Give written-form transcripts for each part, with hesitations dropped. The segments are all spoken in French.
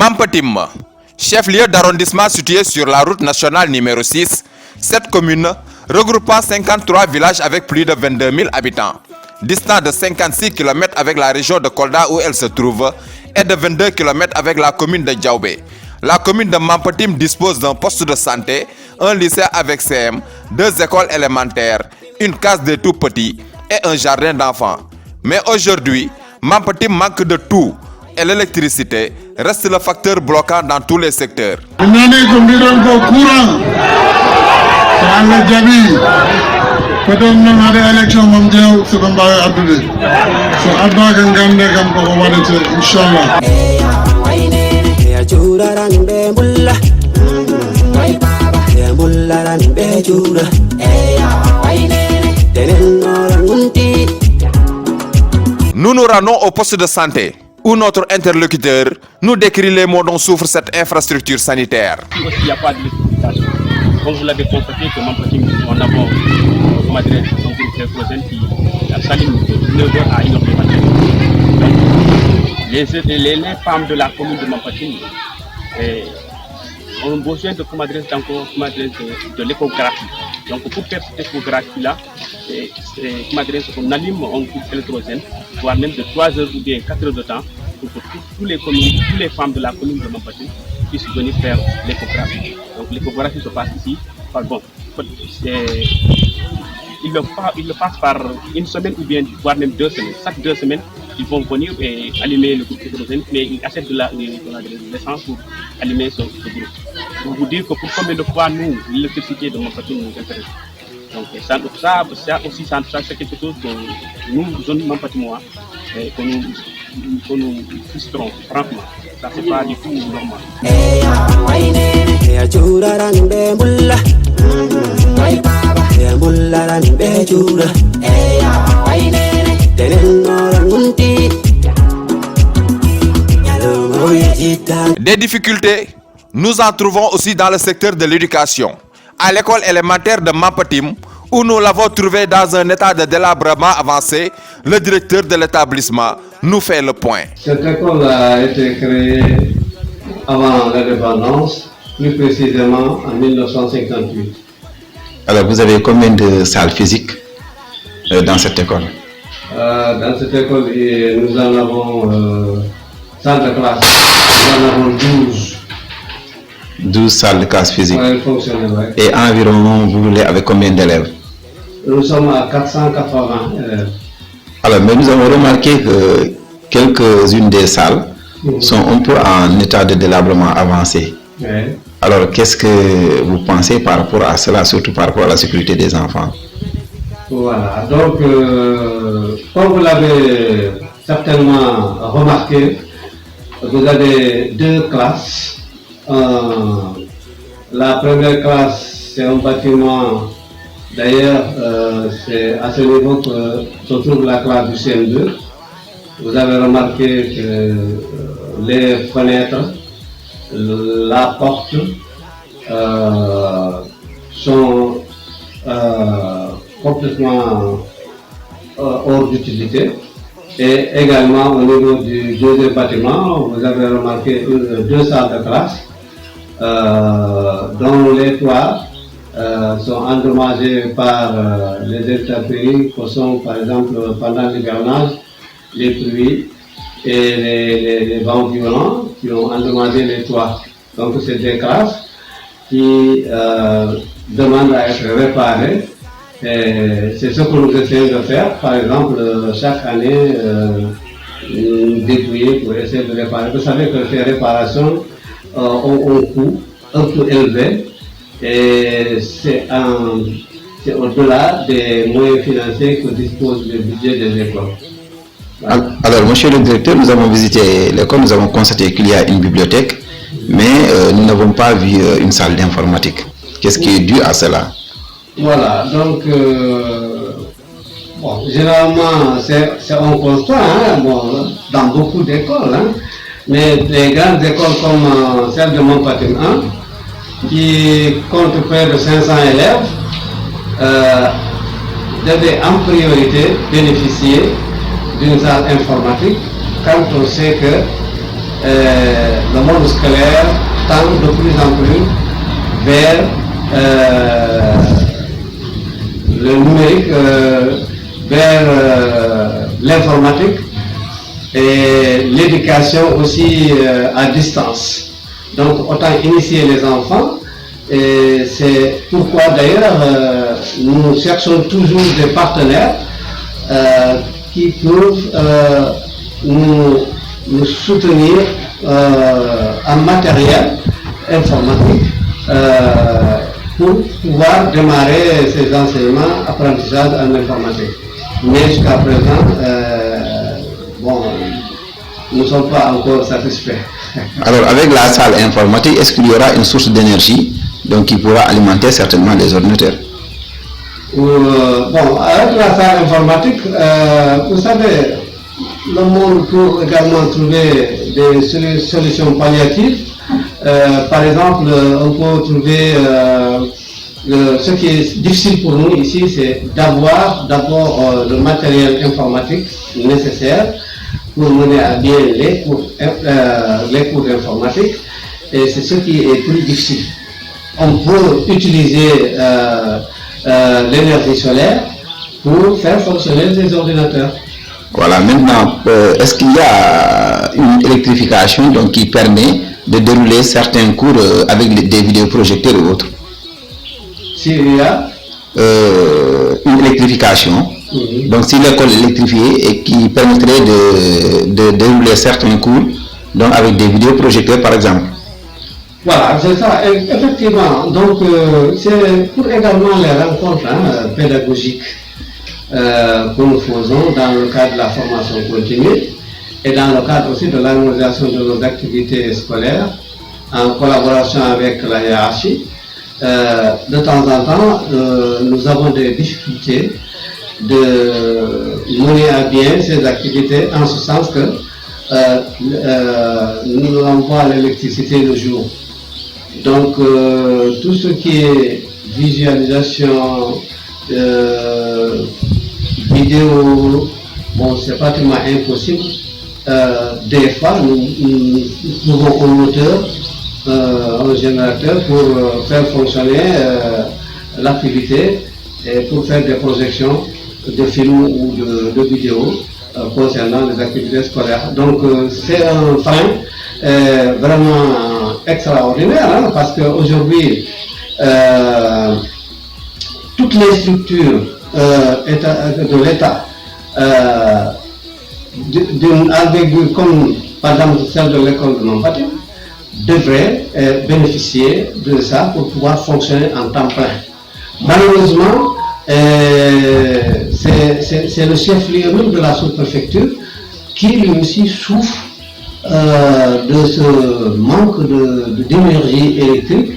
Mampatim, chef-lieu d'arrondissement situé sur la route nationale numéro 6, cette commune regroupant 53 villages avec plus de 22 000 habitants, distant de 56 km avec la région de Kolda où elle se trouve et de 22 km avec la commune de Diaoubé. La commune de Mampatim dispose d'un poste de santé, un lycée avec CM, 2 écoles élémentaires, une case des tout-petits et un jardin d'enfants. Mais aujourd'hui, Mampatim manque de tout et l'électricité reste le facteur bloquant dans tous les secteurs. Nous nous rendons au poste de santé où notre interlocuteur nous décrit les maux dont souffre cette infrastructure sanitaire. Il n'y a pas d'électrification. Comme vous l'avez constaté, que Mampatim, en avant, comme adresse, son groupe électrogène qui s'allume de 9h à 1h du matin. Donc, les femmes de la commune de Mampatim ont besoin de de l'échographie. Donc pour faire cette échographie-là, on allume un groupe électrogène, voire même de 3 heures ou bien 4 heures de temps, pour que toutes les femmes de la commune de Mampatim puissent venir faire l'échographie. Donc l'échographie se passe ici. Ils le passent par une semaine ou bien voire même 2 semaines. Chaque 2 semaines, ils vont venir et allumer le groupe électrogène, mais ils achètent de l'essence pour allumer ce groupe. Pour vous dire que pour combien de fois nous, l'électricité de Mampatim nous intéresse. Donc ça c'est quelque chose que nous, jeunes Mampatimois, que nous frustrons, franchement. Ça c'est pas du tout normal. Des difficultés, nous en trouvons aussi dans le secteur de l'éducation. À l'école élémentaire de Mampatim, où nous l'avons trouvé dans un état de délabrement avancé, le directeur de l'établissement nous fait le point. Cette école a été créée avant l'indépendance, plus précisément en 1958. Alors vous avez combien de salles physiques dans cette école? Dans cette école, nous en avons salle de classe, nous en avons 12 salles de classe physique. Ouais, fonctionnelles, Et environ, vous voulez, avec combien d'élèves? Nous sommes à 480 élèves. Alors, mais nous avons remarqué que quelques-unes des salles sont un peu en état de délabrement avancé. Ouais. Alors, qu'est-ce que vous pensez par rapport à cela, surtout par rapport à la sécurité des enfants? Voilà, donc, comme vous l'avez certainement remarqué, vous avez 2 classes. La première classe, c'est un bâtiment, d'ailleurs, c'est à ce niveau que se trouve la classe du CM2. Vous avez remarqué que les fenêtres, la porte sont complètement hors d'utilité. Et également au niveau du deuxième bâtiment, vous avez remarqué 2 salles de classe dont les toits sont endommagés par les intempéries que sont par exemple pendant l'hivernage, les pluies et les vents violents qui ont endommagé les toits. Donc c'est des classes qui demandent à être réparées. C'est ce que nous essayons de faire. Par exemple, chaque année, nous dépouiller pour essayer de réparer. Vous savez que ces réparations ont un coût un peu élevé et c'est au-delà des moyens financiers que dispose le budget des écoles. Voilà. Alors, monsieur le directeur, nous avons visité l'école, nous avons constaté qu'il y a une bibliothèque, mais nous n'avons pas vu une salle d'informatique. Qu'est-ce qui est dû à cela? Voilà, donc, généralement, c'est un constat dans beaucoup d'écoles, mais les grandes écoles comme celle de Mampatim 1, qui compte près de 500 élèves, devaient en priorité bénéficier d'une salle informatique quand on sait que le monde scolaire tend de plus en plus vers le numérique, vers l'informatique et l'éducation aussi à distance. Donc autant initier les enfants, et c'est pourquoi d'ailleurs nous cherchons toujours des partenaires qui peuvent nous soutenir en matériel informatique pour pouvoir démarrer ces enseignements, apprentissage en informatique. Mais jusqu'à présent, nous ne sommes pas encore satisfaits. Alors, avec la salle informatique, est-ce qu'il y aura une source d'énergie donc qui pourra alimenter certainement les ordinateurs? Avec la salle informatique, vous savez, le monde peut également trouver des solutions palliatives. Par exemple, on peut trouver ce qui est difficile pour nous ici, c'est d'avoir d'abord le matériel informatique nécessaire pour mener à bien les cours d'informatique, et c'est ce qui est plus difficile. On peut utiliser l'énergie solaire pour faire fonctionner les ordinateurs. Voilà, maintenant, est-ce qu'il y a une électrification donc, qui permet de dérouler certains cours avec des vidéoprojecteurs ou autres? S'il y a une électrification, donc si l'école est électrifiée et qui permettrait de dérouler certains cours donc avec des vidéoprojecteurs par exemple. Voilà, c'est ça, effectivement. Donc c'est pour également les rencontres pédagogiques que nous faisons dans le cadre de la formation continue et dans le cadre aussi de l'harmonisation de nos activités scolaires en collaboration avec la hiérarchie. De temps en temps, nous avons des difficultés de mener à bien ces activités en ce sens que nous n'avons pas l'électricité le jour. Donc tout ce qui est visualisation, vidéo, c'est pratiquement impossible. Des fois, nous trouvons un moteur, un générateur pour faire fonctionner l'activité et pour faire des projections de films ou de vidéos concernant les activités scolaires. Donc c'est un frein vraiment extraordinaire parce qu'aujourd'hui toutes les structures de l'État comme par exemple celle de l'école de Mampati devraient bénéficier de ça pour pouvoir fonctionner en temps plein. Malheureusement, c'est le chef-lieu même de la sous-préfecture qui lui aussi souffre de ce manque d'énergie électrique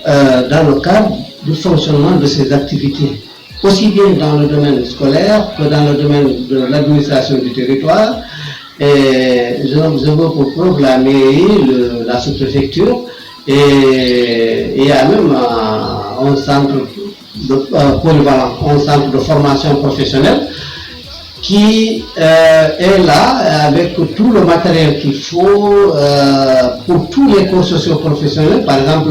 dans le cadre du fonctionnement de ses activités, aussi bien dans le domaine scolaire que dans le domaine de l'administration du territoire. Et je veux pour preuve la mairie, la sous-préfecture, et il y a même un centre polyvalent, un centre de formation professionnelle qui est là avec tout le matériel qu'il faut pour tous les cours socio-professionnels. Par exemple,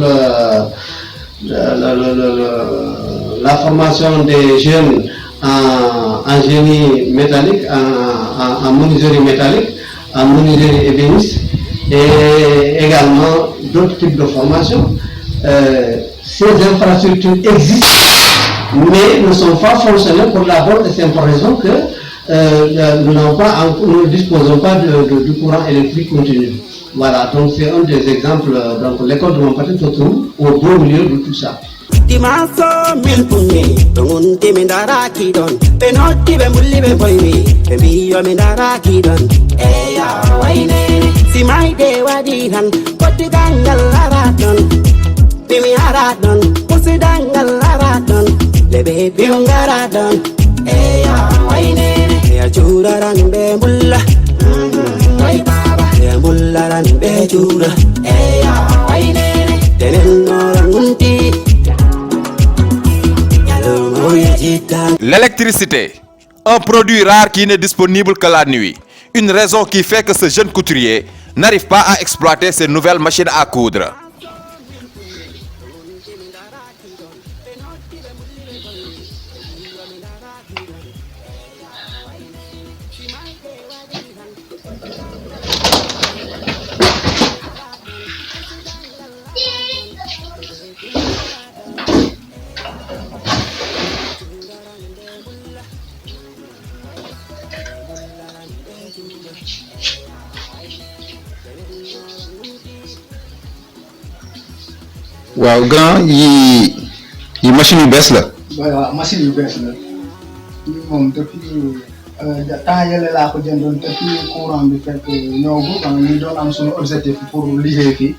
la formation des jeunes en génie métallique, en menuiserie métallique, en menuiserie ébéniste, et également d'autres types de formations. Ces infrastructures existent, mais ne sont pas fonctionnelles pour la bonne et simple raison que nous ne disposons pas de courant électrique continu. Voilà, donc c'est un des exemples. Donc l'école de Mampati se trouve au beau milieu de tout ça. Timaso mil punni, tungun timindara kidon, penoti bembuli bemboiwi, bembiyo mindara kidon. Eya waine, si mai dewa dihan, poti dangal aradon, bimi aradon, pusi dangal aradon, lebe biungaradon. Eya waine, eya churaran bembulla, bembullaran bechura. Eya waine, tenen noran unti. L'électricité, un produit rare qui n'est disponible que la nuit. Une raison qui fait que ce jeune couturier n'arrivent pas à exploiter ces nouvelles machines à coudre. waaw grand yi machine yu bees la. waaw machine yu bees la ñun moom depuis temps yële laa ko jëndoon depuis courant bi fekk ñëwagul xam nga ñu doon am suñu objectif pour liggéey fii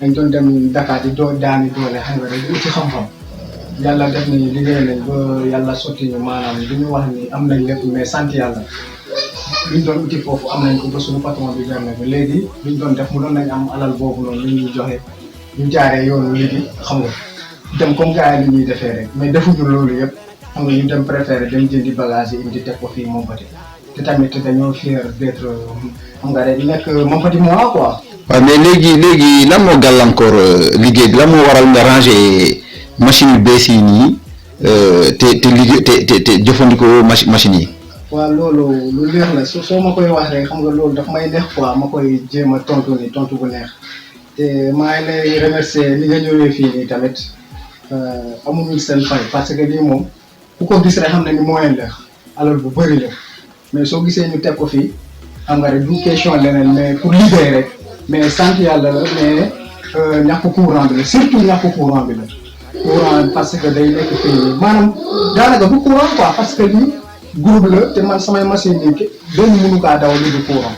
dañ doon dem Dakar di daani doole xam nga rek di ci xam-xam yàlla def nañu liggéey nañ ba yàlla sotti ñu maanaam li ñu wax ni am nañ lépp mais sant yàlla liñ doon uti foofu am nañ ko ba suñu patron bi dem na ba léegi liñ doon def mu doon nañ am alal boobu noonu li ñuy joxe. ñu jaaree yoonu liggéey xam nga dem comme gars yi li ñuy defee rek mais defuñu loolu yëpp xam nga ñu dem préféré dem jëndi bagage yi indi teg ko fii Mompati te tamit dañoo fier d'être xam nga rek nekk Mompati moi quoi. waaw mais léegi lan moo gàllankoor liggéey bi lan moo waral nga ranger machine yu bees yi nii te liggéey te jëfandikoo machine yi. waaw loolu lu leer la soo ma koy wax rek xam nga loolu daf may neex quoi ma koy jéem a tontu ni tontu bu neex. te maa ngi lay remercier li nga ñëwee fii nii tamit amuñu seen fay parce que lii moom ku ko gis rek xam ne ni moyen la alal bu bëri la mais soo gisee ñu teg ko fii xam nga rek du question leneen mais pour liggéey rek mais sant yàlla la mais ñàkk courant bi la surtout ñàkk courant bi la courant parce que day nekk fii nii maanaam daanaka du courant quoi parce que lii groupe la te man samay machine yi benn mënu kaa daw li du courant.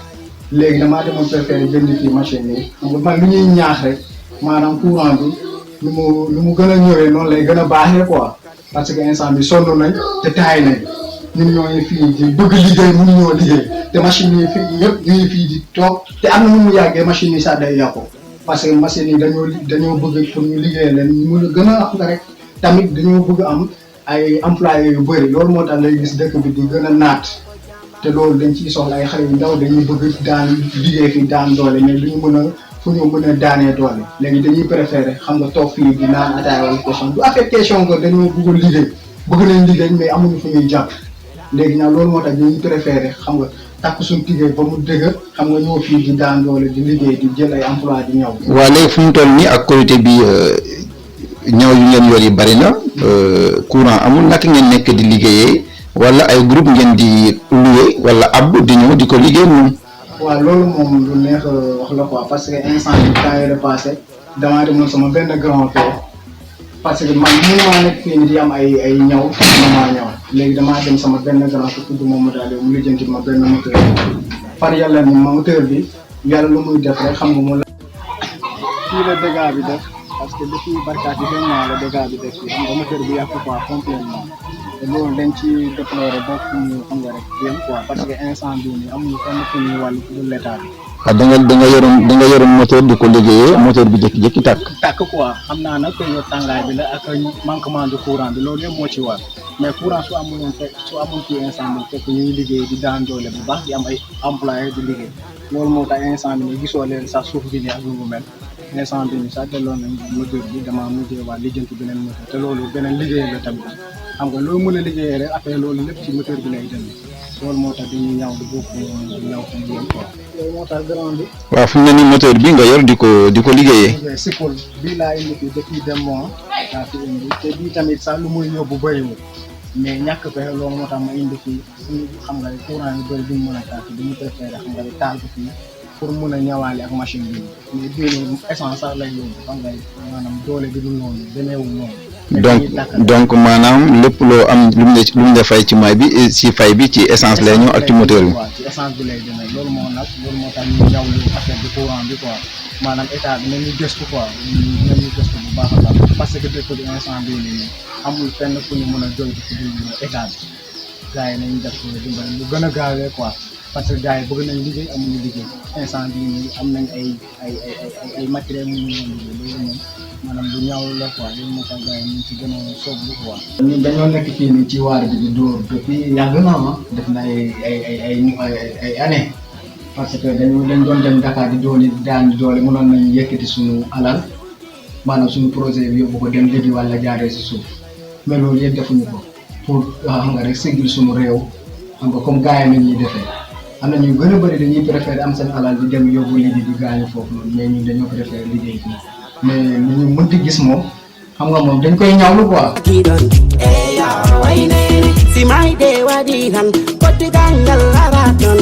léegi damaa demoon préféré jënd fii machine yi xam nga man lu ñuy ñaax rek maanaam courant bi lu mu gën a ñëwee noonu lay gën a baaxee quoi parce que instant bi sonn nañ te taay nañ ñun ñooy fii di bëgg liggéey mënu ñoo liggéey te machine yi fii yëpp ñu ngi fii di toog te am na nu mu yàggee machine yi sax day yàqu parce que machine yi dañoo bëgg pour ñu liggéey leen ñu mën a gën a xam nga rek tamit dañoo bëgg am ay employés yu bëri loolu moo tax lay gis dëkk bi di gën a naat. te loolu dañ ciy soxla ay xale yu ndaw dañuy bëgg daan liggéey fi daan doole mais duñu mën a fu ñu mën a daanee doole léegi dañuy préféré xam nga toog fii di naan ataaya wala question du affaire question que dañoo bëgg liggéey bëgg nañ liggéey mais amuñu fu ñuy jàpp léegi nag loolu moo tax dañuy préféré xam nga takk suñu liggéey ba mu dëgër xam nga ñëw fii di daan doole di liggéey di jël ay emploi di ñëw. waaw léegi fu mu toll nii ak qualité bi ñëw yu ngeen yor yi bari na courant amul naka ngeen nekk di liggéeyee. wala ay groupe ngeen di loué wala ab di ñëw di ko liggéey moom. waaw loolu moom lu neex wax la quoi parce que instant bi temps yii passé damaa demoon sama benn grand frère parce que man mënumaa nekk fii nii di am ay ñaw mënumaa ñaw léegi damaa dem sama benn grand frère tudd moom daal mu lijjanti ma benn moteur par yàlla ni moteur bi yàlla lu muy def rek xam nga mu la. fii la dégâts bi def parce que depuis barkaati benn mois la dégâts bi def fii xam nga moteur bi yàqu quoi complètement. te loolu dañ ci déploré ba fu ñu xam nga rek yem quoi parce que instant bii nii amuñu fenn fu ñuy wàllu pour l'état bi. ah da nga yoroon moteur di ko liggéeyee moteur bi jékki-jékki tàkk quoi xam naa nag période tàngaay bi la ak manquement de courant bi loolu yëpp moo ci war mais courant su amuloon ci instant bi fekk ñuy liggéey di daan doole bu baax di am ay employés di liggéey loolu moo tax instant bi nii gisoo leen sax suuf bi nii ak lu mu mel instant bi nii sax delloo nañ moteur bi damaa mujjee waa lijjanti beneen moteur te loolu beneen liggéey la tamit xam nga loo mën a liggéeyee rek après loolu lépp ci moteur bi lay dem loolu moo tax dañuy ñaw di bokk ñaw fu mu yem quoi. loolu moo tax grand bi. waaw fu mu ne nii moteur bi nga yor di ko liggéeyee. Sipol bii laa indi fii depuis dem mois daa fi indi te bii tamit sax lu muy yóbbu bëriwul mais ñàkk pexe loolu moo tax ma indi fii xam nga courant yu bëri duñ mën a tàkk duñu préféré xam nga taal ko fii pour mën a ñawaale ak machine bi mais bii nii essence sax lay yóbbu xam nga maanaam doole bi du noonu demeewul noonu. donc maanaam lépp loo am lu mu la fay ci may bi ci fay bi ci essence lay ñëw ak ci moteur bi. waaw ci essence bi lay demee loolu moo tax ñu ñaw lu affaire bi courant bi quoi maanaam état bi nañu gëstu quoi nañu gëstu bu baax a baax parce que dëkk bi instant bii nii amul fenn fu ñu mën a joytu ci état bi gars yi nañu def dimbali lu gën a gaawee quoi parce que gars yi bëgg nañ liggéey amuñu liggéey instant bii nii am nañ ay matériels yu ñu mën a liggéey loolu moom maanaam lu ñaaw la quoi loolu moo tax gars yi ñu ci gën a sooblu quoi. ñun dañoo nekk fii nii ci waar bi di dóor depuis yàgg na ma def na ay années parce que dañ doon dem Dakar di daan doole mënoon nañu yëkkati suñu alal maanaam suñu projet bi yóbbu ko dem liggéey wala jaaree si suuf mais loolu yëpp defuñu ko pour xam nga rek séggil suñu réew xam nga comme gars yi nañuy defee am na ñu gën a bëri dañuy préféré am seen alal di dem yóbbu liggéey di gaañu foofu noonu mais ñun dañoo préféré liggéey fii mais li ñu mënti gis moom xam nga moom dañ koy ñaawlu quoi. Si my day wadihan kotti dangal araton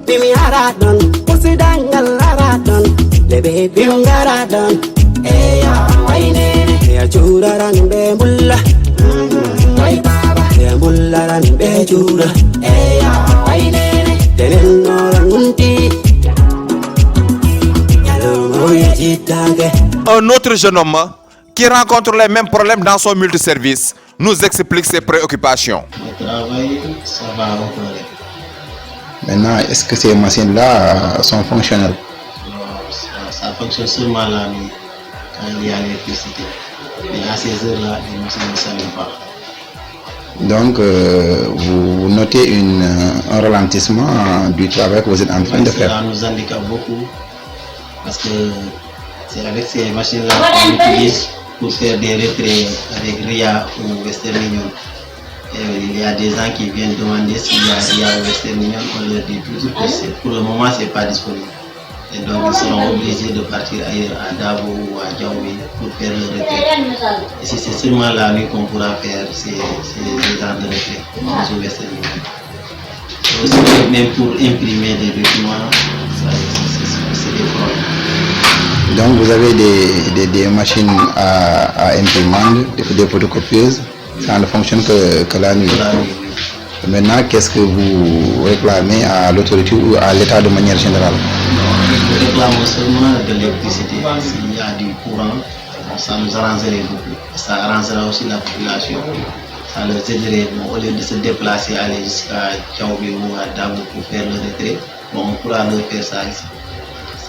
bimi araton pusi dangal araton lebe bingaraton eya waine ya churaran be mulla wai baba ya mullaran be chura eya waine tenen noran munti yalo moye jitage. Un autre jeune homme qui rencontre les mêmes problèmes dans son multiservice nous explique ses préoccupations. Le travail, ça va encore. Maintenant, est-ce que ces machines-là sont fonctionnelles? Ça fonctionne seulement la nuit, quand il y a l'électricité. Mais à ces heures-là, les machines ne s'allument pas. Donc, vous notez un ralentissement du travail que vous êtes en train de faire. Ça nous handicape beaucoup, parce que c'est avec ces machines-là qu'on utilise pour faire des retraits avec RIA ou Western Union. Et il y a des gens qui viennent demander s'il y a RIA ou Western Union, on leur dit toujours que pour le moment ce n'est pas disponible. Et donc ils seront obligés de partir ailleurs à Dabo ou à Djaoui pour faire le retrait. Et si c'est seulement la nuit qu'on pourra faire ces gens de retrait sur Western Union. Et aussi même pour imprimer des documents, c'est des problèmes. Donc vous avez des machines à imprimante, des photocopieuses, ça ne fonctionne que la nuit. Maintenant, qu'est-ce que vous réclamez à l'autorité ou à l'État de manière générale? Nous réclamons seulement de l'électricité. S'il y a du courant, ça nous arrangerait beaucoup. Ça arrangera aussi la population. Ça leur aiderait, au lieu de se déplacer, aller jusqu'à Djaobi ou à Dabo pour faire le retrait, on pourra leur faire ça ici.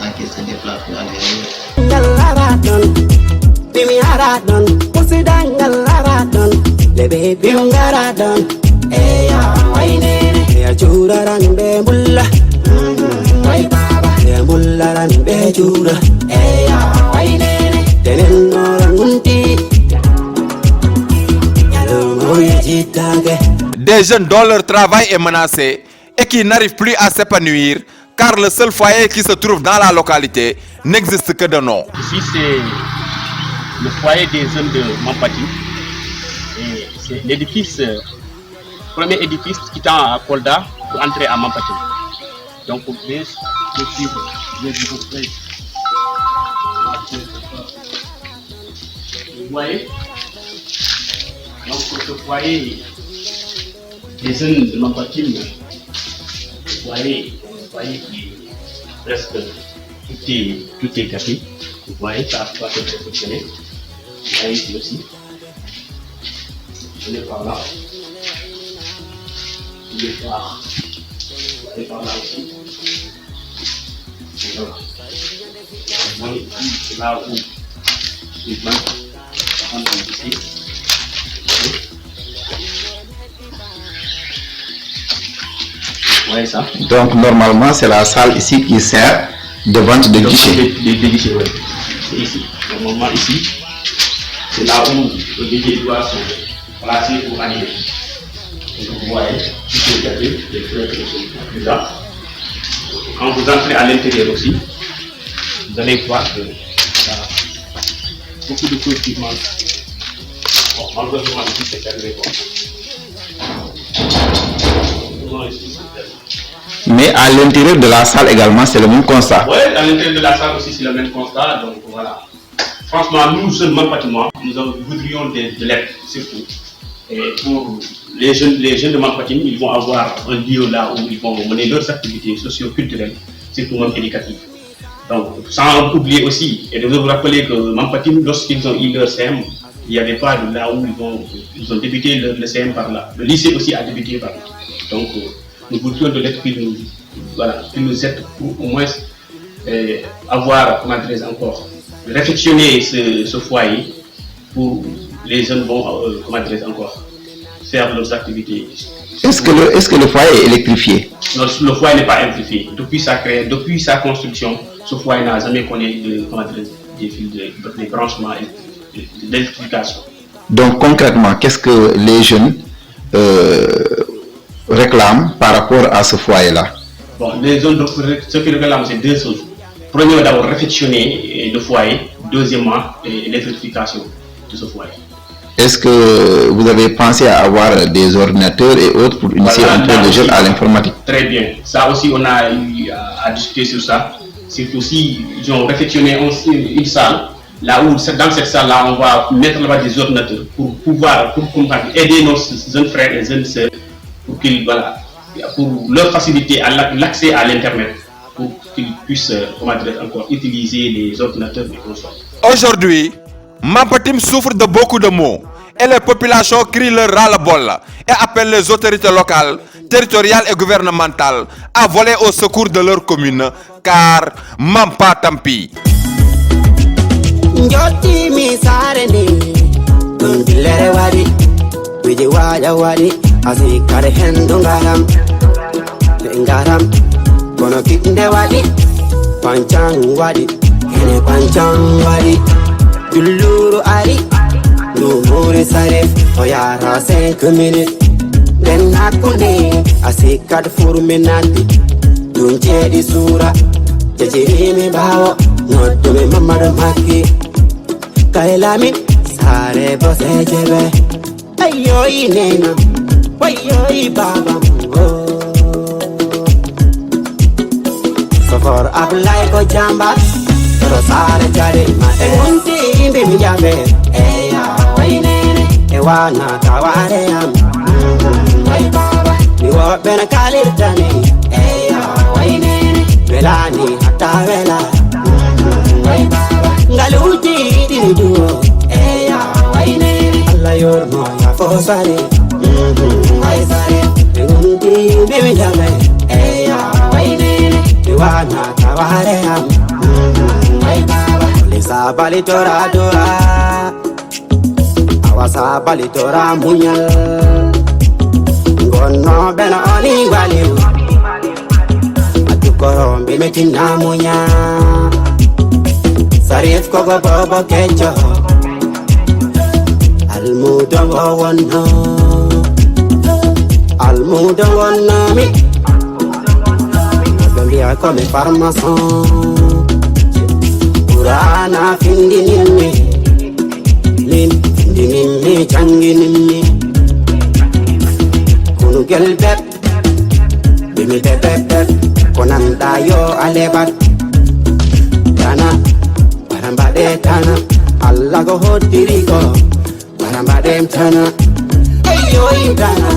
Sans qu'ils se déplacent pour aller Des jeunes dont leur travail est menacé et qui n'arrivent plus à s'épanouir car le seul foyer qui se trouve dans la localité n'existe que de nom. Ici, c'est le foyer des jeunes de Mampati. Et c'est l'édifice, premier édifice qui tend à Kolda pour entrer à Mampati. Donc, vous pouvez suivre. Vous voyez? Donc, ce foyer des jeunes de Mampati, vous voyez qui est presque tout est cassé. Vous voyez, ça va se fonctionner. Vous voyez ici aussi. Je vais par là. Je vais par là aussi. Et voilà. Vous voyez ici, c'est là où les plantes sont ici. Ouais, ça. Donc normalement c'est la salle ici qui sert de vente de guichet. Des guichets, ouais. C'est ici. Normalement ici, c'est là où le guichet doit se placer pour animer. Vous voyez, ici vous avez les fenêtres sont là. Quand vous entrez à l'intérieur aussi, vous allez voir que y a beaucoup de choses qui manquent. Bon, malheureusement ici c'est terminé quoi. Mais à l'intérieur de la salle également, c'est le même constat. Oui, à l'intérieur de la salle aussi, c'est le même constat. Donc voilà. Franchement, nous seulement bâtiments, nous voudrions de l'aide, surtout. Et pour les jeunes de Mampatim, ils vont avoir un lieu là où ils vont mener leurs activités socio-culturelles, surtout même éducatives. Donc, sans oublier aussi, et de vous rappeler que Mampatim, lorsqu'ils ont eu leur CM, il n'y avait pas de là où ils ont débuté le CM par là. Le lycée aussi a débuté par là. Donc, nous voudrions de l'aide qui nous aide pour au moins avoir, comment dire encore, réfectionner ce foyer pour les jeunes vont, comment dire encore, faire leurs activités Est-ce que le foyer est électrifié? Non, le foyer n'est pas électrifié. Depuis sa construction, ce foyer n'a jamais connu des fils de branchement d'électrification. Donc concrètement, qu'est-ce que les jeunes réclament par rapport à ce foyer-là? Bon, les jeunes, ce qu'ils réclament, c'est deux choses. Premièrement, d'abord, réfectionner le foyer. Deuxièmement, l'électrification de ce foyer. Est-ce que vous avez pensé à avoir des ordinateurs et autres pour initier un peu les jeunes à l'informatique? Très bien. Ça aussi, on a eu à discuter sur ça. Surtout si ils ont réfectionné une salle, là où, dans cette salle-là, on va mettre là-bas des ordinateurs pour pouvoir aider nos jeunes frères et jeunes sœurs pour leur faciliter l'accès à l'Internet, pour qu'ils puissent encore utiliser les ordinateurs et consoles. Aujourd'hui, Mampatim souffre de beaucoup de maux et les populations crient leur ras-le-bol et appellent les autorités locales, territoriales et gouvernementales à voler au secours de leur commune car Mampa Tampi. Njoti mi sareni Undilere wadi Wiji waya wadi Asi kare hendo ngaram Ngaram Kono kinde wadi Panchang wadi Hene panchang wadi Duluru ari Lumuri sarif Oyara 5 minutes Den nakunde Asi kad furminati Dunche di sura Jajirimi bawo Notumi mamadu maki Kailami sare bose jebe ayo inena wayo baba safar ablay ko jamba ro sare jare ma enunti imbe mi jabe eya wainene ewana taware am way baba ni wo bena kalirtani eya wainene velani hatta vela way baba ngaluti diduo eya wainene alla yormo ya fosare ay sare ngundi bebe jame eya wainene diwana taware am ay baba lisa bali tora tora awasa bali tora munyal gonno bena oni wali atukoro metina munyal Sarif kogo bobo kecho Almudo wanna mi Gambia come farmason Urana findi nimi Findi nimi changi nimi Kunu gel bep Bimi bep Konanda yo alebat Dana Barambade tana, Allah go hodirigo. Barambade tana, ayo intana.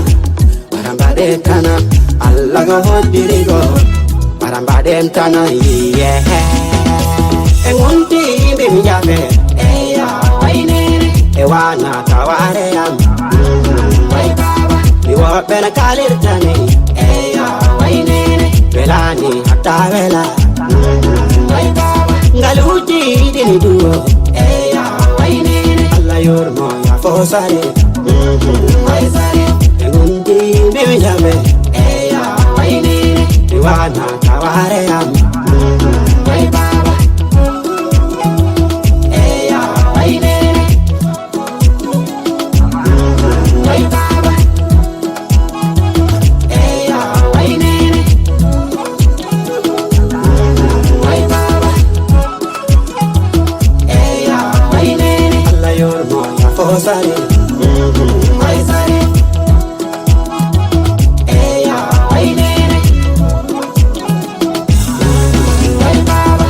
Barambade tana, Allah go hodirigo. Barambade tana, yeah. Engunti bimi jabe, eya wainene, ewana taware am. Way baba, niwa bena kalirtani, eya wainene, velani hatta vela. Way baba. Ngaluti dini duo eya wainene alla yormo ya fosare ay sare ngundi bebe jame eya wainene diwana taware am way baba eya wainene way baba eya wainene way baba Fosare, ay sare, eya wainene, ay baba.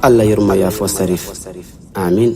Allah yurma ya fosarif. Amin.